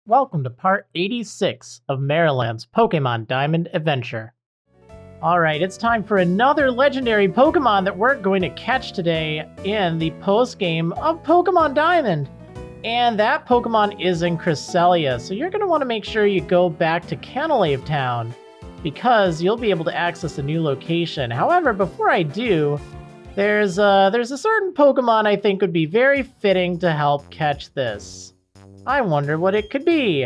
Welcome to part 86 of Marriland's Pokemon Diamond Adventure. Alright, it's time for another legendary Pokemon that we're going to catch today in the post-game of Pokemon Diamond. And that Pokemon is in Cresselia, so you're going to want to make sure you go back to Canalave Town, because you'll be able to access a new location. However, before I do, there's a certain Pokemon I think would be very fitting to help catch this. I wonder what it could be.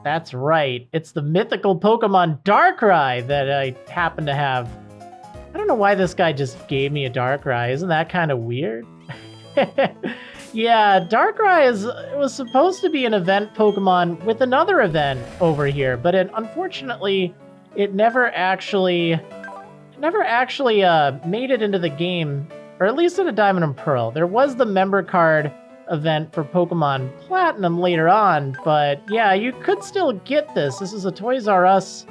That's right, it's the mythical Pokemon Darkrai that I happen to have. I don't know why this guy just gave me a Darkrai, isn't that kind of weird? Yeah, Darkrai was supposed to be an event Pokemon with another event over here, but unfortunately, it never actually made it into the game, or at least in a Diamond and Pearl. There was the member card event for Pokemon Platinum later on, but yeah, you could still get this. This is a Toys R Us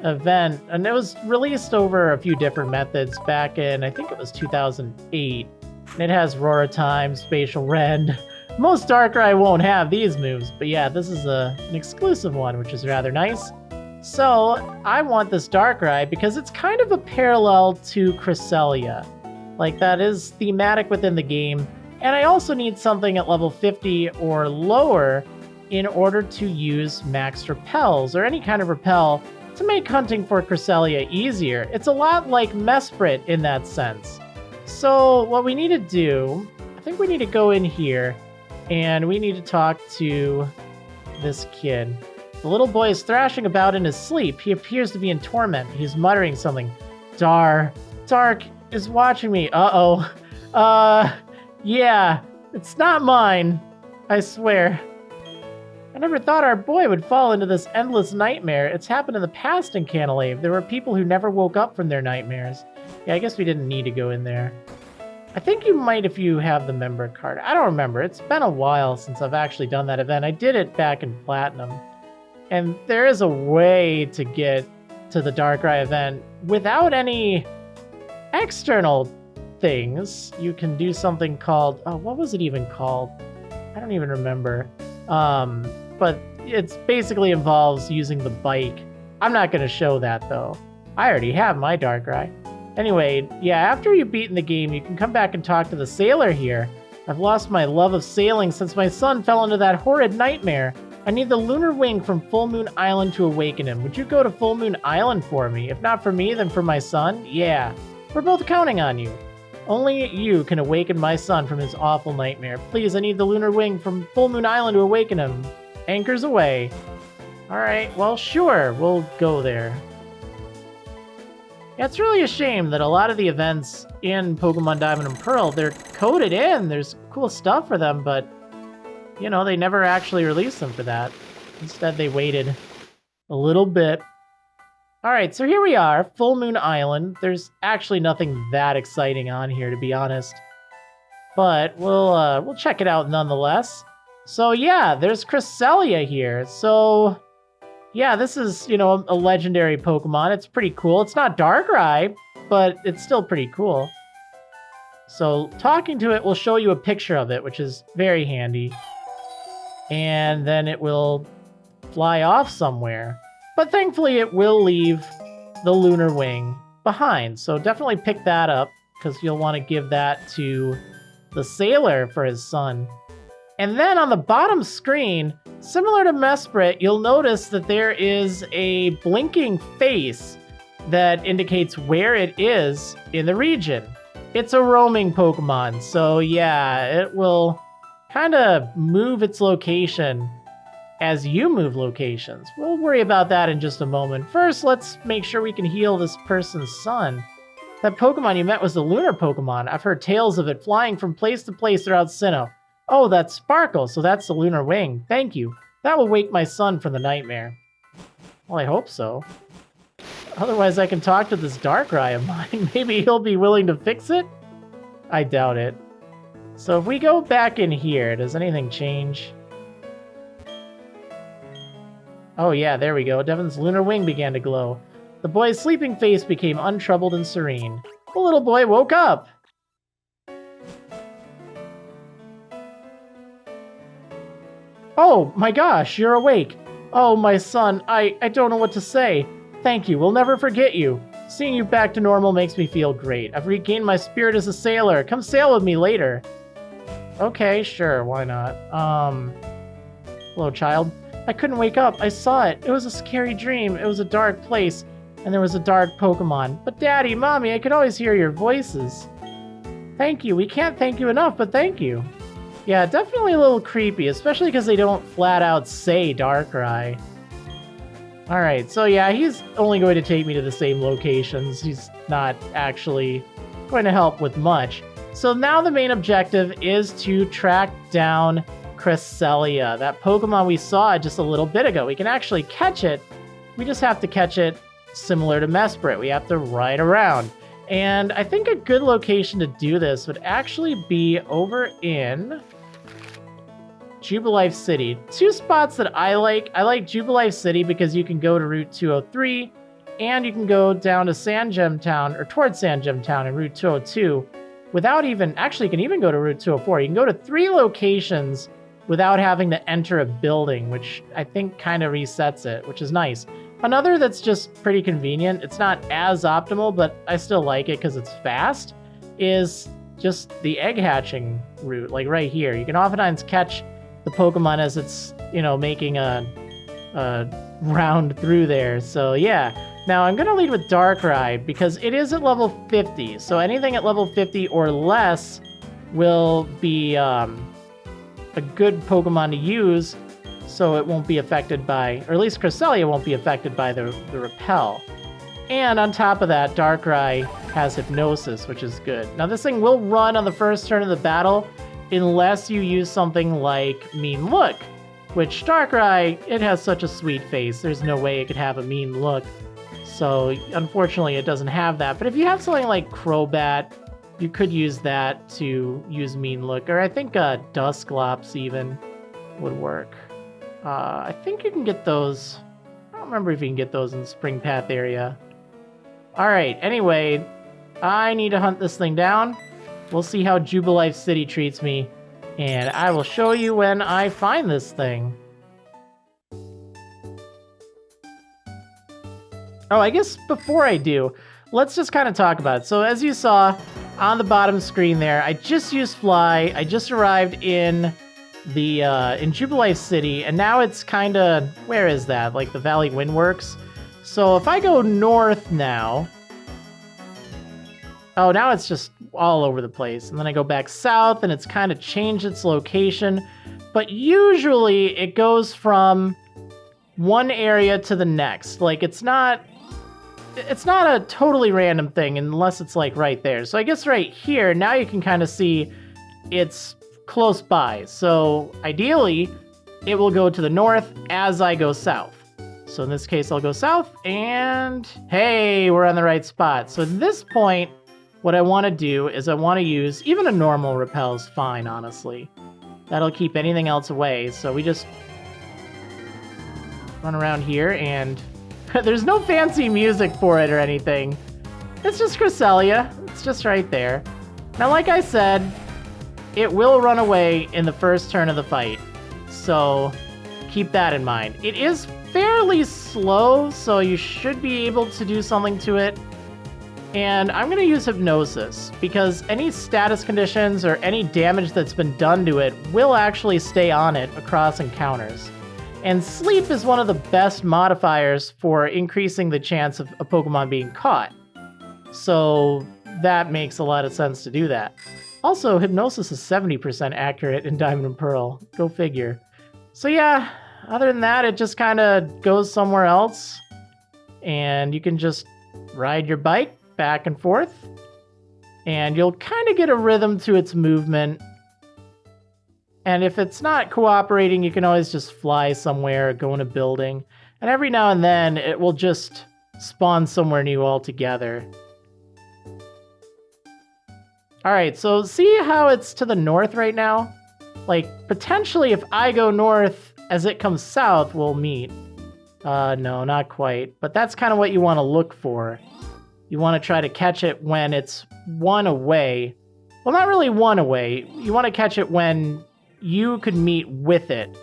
event, and it was released over a few different methods back in, I think it was 2008. And it has Roar Time, Spatial Rend. Most Darkrai won't have these moves, but yeah, this is an exclusive one, which is rather nice. So, I want this Darkrai because it's kind of a parallel to Cresselia. Like, that is thematic within the game. And I also need something at level 50 or lower in order to use max repels, or any kind of repel, to make hunting for Cresselia easier. It's a lot like Mesprit in that sense. So what we need to do, I think we need to go in here, and we need to talk to this kid. The little boy is thrashing about in his sleep. He appears to be in torment. He's muttering something. Dark is watching me. Yeah, it's not mine, I swear. I never thought our boy would fall into this endless nightmare. It's happened in the past in Canalave. There were people who never woke up from their nightmares. Yeah, I guess we didn't need to go in there. I think you might if you have the member card. I don't remember. It's been a while since I've actually done that event. I did it back in Platinum. And there is a way to get to the Darkrai event without any external things. You can do something called... Oh, what was it even called? I don't even remember. But it basically involves using the bike. I'm not going to show that, though. I already have my Darkrai. Anyway, yeah, after you've beaten the game, you can come back and talk to the sailor here. I've lost my love of sailing since my son fell into that horrid nightmare. I need the lunar wing from Full Moon Island to awaken him. Would you go to Full Moon Island for me? If not for me, then for my son? Yeah. We're both counting on you. Only you can awaken my son from his awful nightmare. Please, I need the lunar wing from Full Moon Island to awaken him. Anchors away. Alright, well, sure, we'll go there. Yeah, it's really a shame that a lot of the events in Pokemon Diamond and Pearl, they're coded in. There's cool stuff for them, but, you know, they never actually released them for that. Instead, they waited a little bit. Alright, so here we are, Full Moon Island. There's actually nothing that exciting on here, to be honest. But we'll check it out nonetheless. So yeah, there's Cresselia here. So yeah, this is, you know, a legendary Pokemon. It's pretty cool. It's not Darkrai, but it's still pretty cool. So talking to it will show you a picture of it, which is very handy. And then it will fly off somewhere. But thankfully, it will leave the lunar wing behind. So definitely pick that up, because you'll want to give that to the sailor for his son. And then on the bottom screen, similar to Mesprit, you'll notice that there is a blinking face that indicates where it is in the region. It's a roaming Pokemon, so yeah, it will kind of move its location as you move locations. We'll worry about that in just a moment. First, let's make sure we can heal this person's son. That Pokemon you met was the lunar Pokemon. I've heard tales of it flying from place to place throughout Sinnoh. Oh, that's Sparkle, so that's the lunar wing. Thank you. That will wake my son from the nightmare. Well, I hope so. Otherwise, I can talk to this Darkrai of mine. Maybe he'll be willing to fix it? I doubt it. So if we go back in here, does anything change? Oh yeah, there we go. Devon's lunar wing began to glow. The boy's sleeping face became untroubled and serene. The little boy woke up! Oh, my gosh, you're awake. Oh, my son, I don't know what to say. Thank you, we'll never forget you. Seeing you back to normal makes me feel great. I've regained my spirit as a sailor. Come sail with me later. Okay, sure, why not? Hello, child. I couldn't wake up. I saw it. It was a scary dream. It was a dark place, and there was a dark Pokemon. But Daddy, Mommy, I could always hear your voices. Thank you. We can't thank you enough, but thank you. Yeah, definitely a little creepy, especially because they don't flat out say Darkrai. Alright, so yeah, he's only going to take me to the same locations. He's not actually going to help with much. So now the main objective is to track down Cresselia, that Pokemon we saw just a little bit ago. We can actually catch it. We just have to catch it similar to Mesprit. We have to ride around. And I think a good location to do this would actually be over in Jubilife City. Two spots that I like. I like Jubilife City because you can go to Route 203 and you can go down to Sandgem Town or towards Sandgem Town in Route 202 without even, actually you can even go to Route 204. You can go to 3 locations without having to enter a building, which I think kind of resets it, which is nice. Another that's just pretty convenient, it's not as optimal, but I still like it because it's fast, is just the egg hatching route, like right here. You can oftentimes catch the Pokemon as it's, you know, making a round through there. So yeah, now I'm gonna lead with Darkrai because it is at level 50. So anything at level 50 or less will be a good Pokemon to use, so it won't be affected by, or at least Cresselia won't be affected by the repel. And on top of that, Darkrai has Hypnosis, which is good. Now this thing will run on the first turn of the battle, unless you use something like Mean Look, which Darkrai, it has such a sweet face, there's no way it could have a mean look. So unfortunately it doesn't have that. But if you have something like Crobat, you could use that to use Mean Look, or I think Dusclops even would work. I think you can get those, I don't remember if you can get those in the Spring Path area. Alright, anyway, I need to hunt this thing down. We'll see how Jubilife City treats me, and I will show you when I find this thing. Oh, I guess before I do, let's just kind of talk about it. So as you saw on the bottom screen there, I just used Fly. I just arrived in the in Jubilife City, and now it's kind of, where is that? Like the Valley Windworks. So if I go north now, oh, now it's just all over the place. And then I go back south and it's kind of changed its location. But usually it goes from one area to the next. Like it's not a totally random thing unless it's like right there. So I guess right here, now you can kind of see it's close by. So ideally, it will go to the north as I go south. So in this case, I'll go south and hey, we're on the right spot. So at this point, what I want to do is I want to use, even a normal repel is fine, honestly. That'll keep anything else away. So we just run around here and there's no fancy music for it or anything. It's just Cresselia. It's just right there. Now, like I said, it will run away in the first turn of the fight. So keep that in mind. It is fairly slow, so you should be able to do something to it. And I'm going to use Hypnosis, because any status conditions or any damage that's been done to it will actually stay on it across encounters. And Sleep is one of the best modifiers for increasing the chance of a Pokemon being caught. So that makes a lot of sense to do that. Also, Hypnosis is 70% accurate in Diamond and Pearl. Go figure. So yeah, other than that, it just kind of goes somewhere else. And you can just ride your bike back and forth, and you'll kind of get a rhythm to its movement. And if it's not cooperating, you can always just fly somewhere, go in a building, and every now and then it will just spawn somewhere new altogether. Alright, so see how it's to the north right now? Like, potentially if I go north as it comes south, we'll meet. No, not quite. But that's kind of what you want to look for. You want to try to catch it when it's one away. Well, not really one away. You want to catch it when you could meet with it.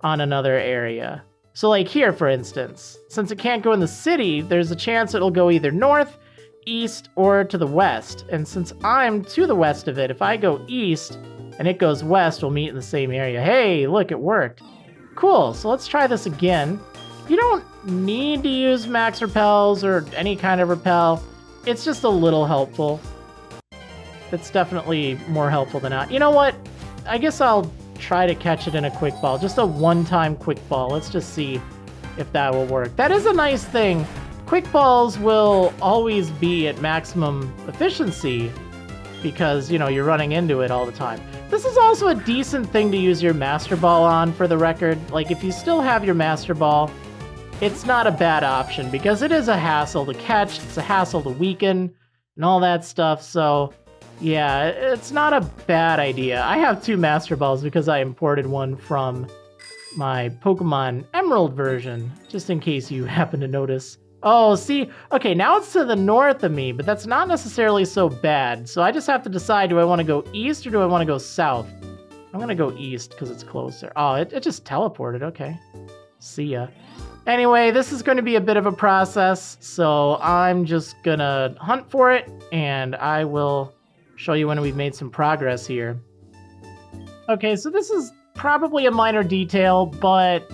on another area. So like here, for instance, since it can't go in the city, there's a chance it'll go either north, east, or to the west. And since I'm to the west of it, if I go east and it goes west, we'll meet in the same area. Hey, look, it worked. Cool, so let's try this again. You don't need to use max repels or any kind of repel. It's just a little helpful. It's definitely more helpful than not. You know what? I guess I'll try to catch it in a quick ball. Just a one-time quick ball. Let's just see if that will work. That is a nice thing. Quick balls will always be at maximum efficiency because, you know, you're running into it all the time. This is also a decent thing to use your Master Ball on, for the record. Like, if you still have your Master Ball, it's not a bad option because it is a hassle to catch, it's a hassle to weaken, and all that stuff, so yeah, it's not a bad idea. I have 2 Master Balls because I imported one from my Pokemon Emerald version, just in case you happen to notice. Oh, see? Okay, now it's to the north of me, but that's not necessarily so bad. So I just have to decide, do I want to go east or do I want to go south? I'm going to go east because it's closer. Oh, it just teleported. Okay. See ya. Anyway, this is going to be a bit of a process, so I'm just going to hunt for it, and I will show you when we've made some progress here. Okay, so this is probably a minor detail, but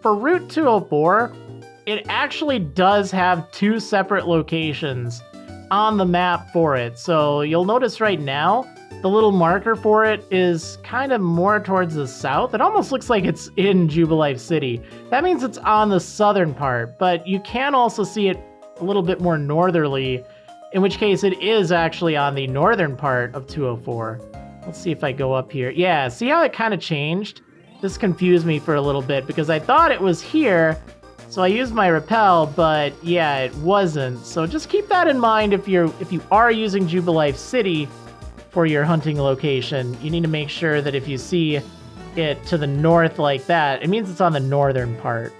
for Route 204, it actually does have 2 separate locations on the map for it. So you'll notice right now, the little marker for it is kind of more towards the south. It almost looks like it's in Jubilife City. That means it's on the southern part, but you can also see it a little bit more northerly, in which case it is actually on the northern part of 204. Let's see if I go up here. Yeah, see how it kind of changed? This confused me for a little bit because I thought it was here, so I used my repel, but yeah, it wasn't. So just keep that in mind if you are using Jubilife City for your hunting location. You need to make sure that if you see it to the north like that, it means it's on the northern part.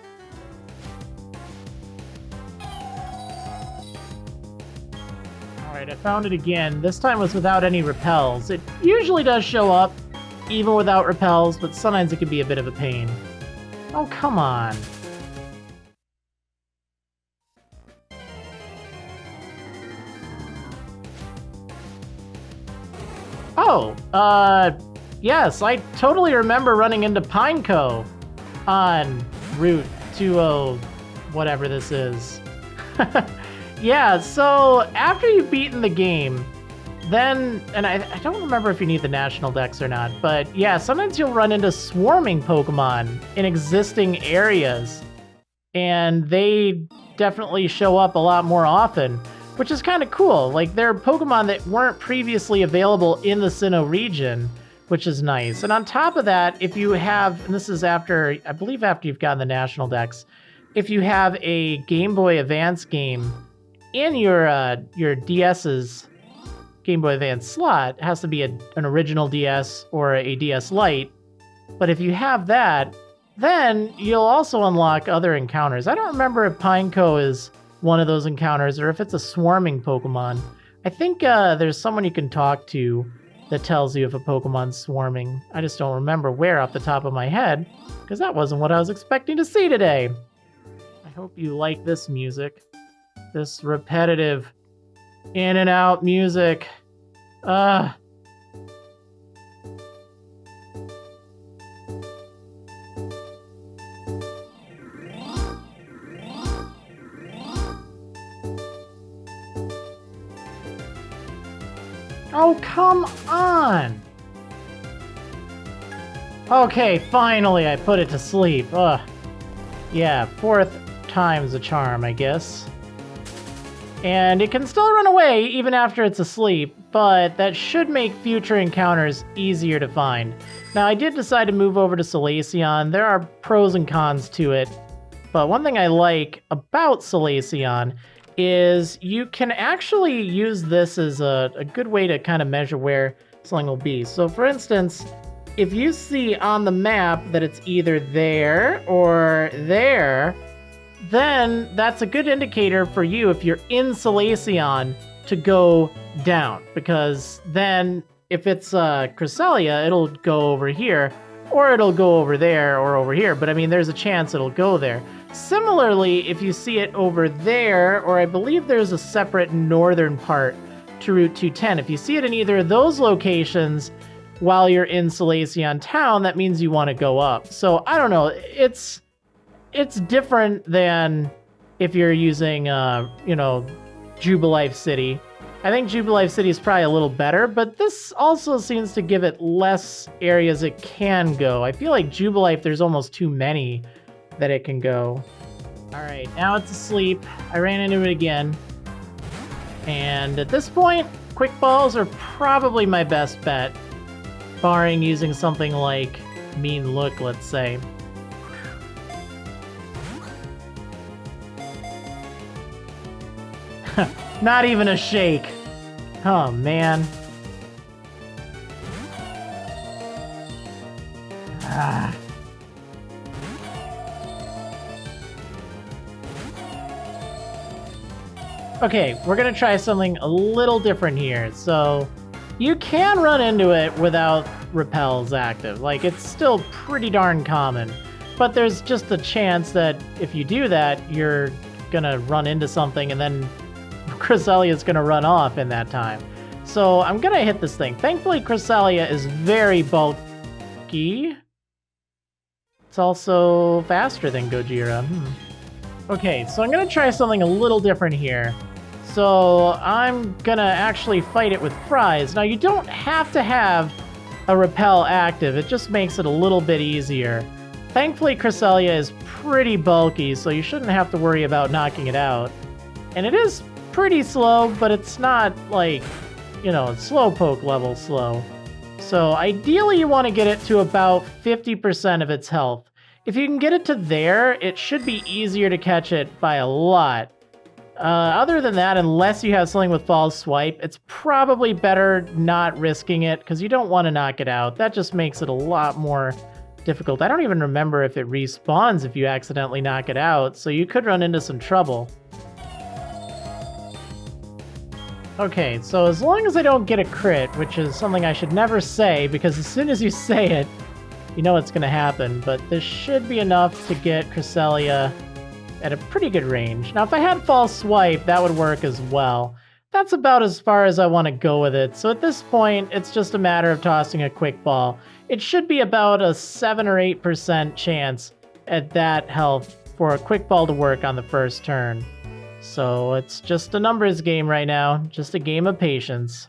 Alright, I found it again. This time was without any repels. It usually does show up even without repels, but sometimes it can be a bit of a pain. Oh, come on. Oh, yes, I totally remember running into Pineco on Route 20, whatever this is. Yeah, so after you've beaten the game, then, and I don't remember if you need the National Dex or not, but yeah, sometimes you'll run into swarming Pokemon in existing areas, and they definitely show up a lot more often, which is kind of cool. Like, they're Pokemon that weren't previously available in the Sinnoh region, which is nice. And on top of that, if you have, and this is after, I believe after you've gotten the National Dex, if you have a Game Boy Advance game in your DS's Game Boy Advance slot, it has to be an original DS or a DS Lite, but if you have that, then you'll also unlock other encounters. I don't remember if Pineco is one of those encounters or if it's a swarming Pokemon. I think there's someone you can talk to that tells you if a Pokemon's swarming. I just don't remember where off the top of my head, because that wasn't what I was expecting to see today. I hope you like this music. This repetitive in and out music. Oh, come on! Okay, finally I put it to sleep. Ugh. Yeah, 4th time's a charm, I guess. And it can still run away even after it's asleep, but that should make future encounters easier to find. Now, I did decide to move over to Salacion. There are pros and cons to it, but one thing I like about Salacion is you can actually use this as a good way to kind of measure where something will be. So for instance, if you see on the map that it's either there or there, then that's a good indicator for you if you're in Salacion to go down, because then if it's Cresselia, it'll go over here. or it'll go over there or over here, but I mean, there's a chance it'll go there. Similarly, if you see it over there, or I believe there's a separate northern part to Route 210, if you see it in either of those locations while you're in Solaceon Town, that means you want to go up. So I don't know, it's different than if you're using, you know, Jubilife City. I think Jubilife City is probably a little better, but this also seems to give it less areas it can go. I feel like Jubilife, there's almost too many that it can go. All right, now it's asleep. I ran into it again. And at this point, quick balls are probably my best bet, barring using something like Mean Look, let's say. Not even a shake. Oh, man. Ah. Okay, we're gonna try something a little different here. So, you can run into it without repels active. Like, it's still pretty darn common. But there's just a chance that if you do that, you're gonna run into something and then Cresselia is gonna run off in that time. So I'm gonna hit this thing. Thankfully, Cresselia is very bulky. It's also faster than Gojira. Okay, so I'm gonna try something a little different here. So I'm gonna actually fight it with fries. Now you don't have to have a repel active, it just makes it a little bit easier. Thankfully, Cresselia is pretty bulky, so you shouldn't have to worry about knocking it out. And it is pretty slow, but it's not like, you know, slowpoke level slow. So ideally you want to get it to about 50% of its health. If you can get it to there, it should be easier to catch it by a lot. Other than that, unless you have something with false swipe, it's probably better not risking it because you don't want to knock it out. That just makes it a lot more difficult. I don't even remember if it respawns if you accidentally knock it out, so you could run into some trouble. Okay, so as long as I don't get a crit, which is something I should never say, because as soon as you say it, you know it's going to happen, but this should be enough to get Cresselia at a pretty good range. Now, if I had false swipe, that would work as well. That's about as far as I want to go with it, so at this point, it's just a matter of tossing a quick ball. It should be about a 7 or 8% chance at that health for a quick ball to work on the first turn. So it's just a numbers game right now, just a game of patience.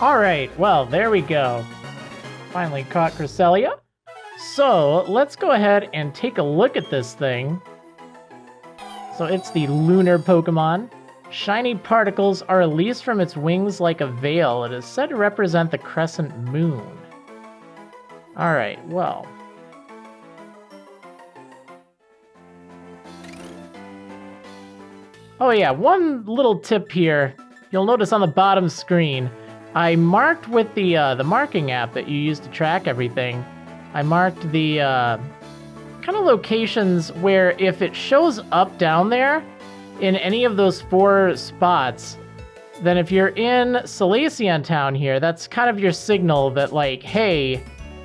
All right, well, there we go. Finally caught Cresselia. So let's go ahead and take a look at this thing. So it's the lunar Pokemon. Shiny particles are released from its wings like a veil. It is said to represent the crescent moon. All right, well. Oh yeah, one little tip here. You'll notice on the bottom screen, I marked with the marking app that you use to track everything. I marked the kind of locations where if it shows up down there in any of those 4 spots, then if you're in Cresselia town here, that's kind of your signal that like, hey,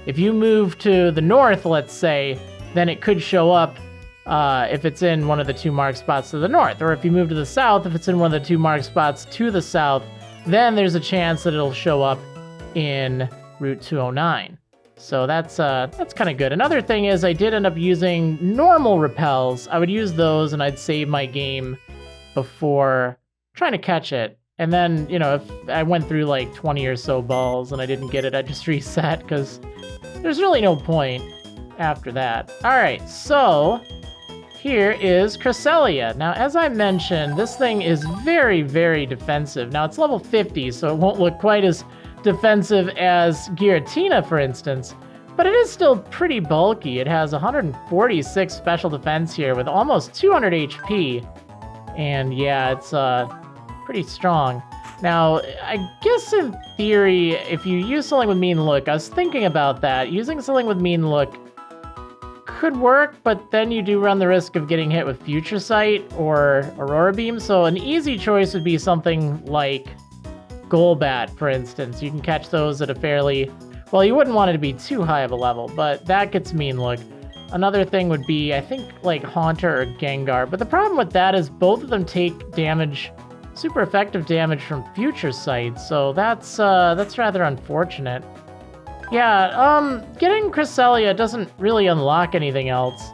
if you move to the north, let's say, then it could show up if it's in one of the 2 marked spots to the north. Or if you move to the south, if it's in one of the 2 marked spots to the south, then there's a chance that it'll show up in Route 209. So that's kind of good. Another thing is I did end up using normal repels. I would use those and I'd save my game before trying to catch it. And then, you know, if I went through like 20 or so balls and I didn't get it, I just reset because there's really no point after that. All right, so here is Cresselia. Now, as I mentioned, this thing is very, very defensive. Now, it's level 50, so it won't look quite as defensive as Giratina, for instance, but it is still pretty bulky. It has 146 special defense here with almost 200 HP, and yeah, it's pretty strong. Now, I guess in theory, if you use something with Mean Look, I was thinking about that. Using something with Mean Look could work, but then you do run the risk of getting hit with Future Sight or Aurora Beam, so an easy choice would be something like Golbat, for instance. You can catch those at a fairly... Well, you wouldn't want it to be too high of a level, but that gets Mean Look. Another thing would be, I think, like Haunter or Gengar, but the problem with that is both of them take damage, super effective damage from Future Sight, so that's rather unfortunate. Yeah, getting Cresselia doesn't really unlock anything else,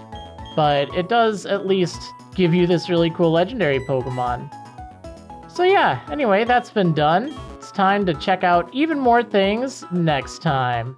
but it does at least give you this really cool legendary Pokemon. So yeah, anyway, that's been done. It's time to check out even more things next time.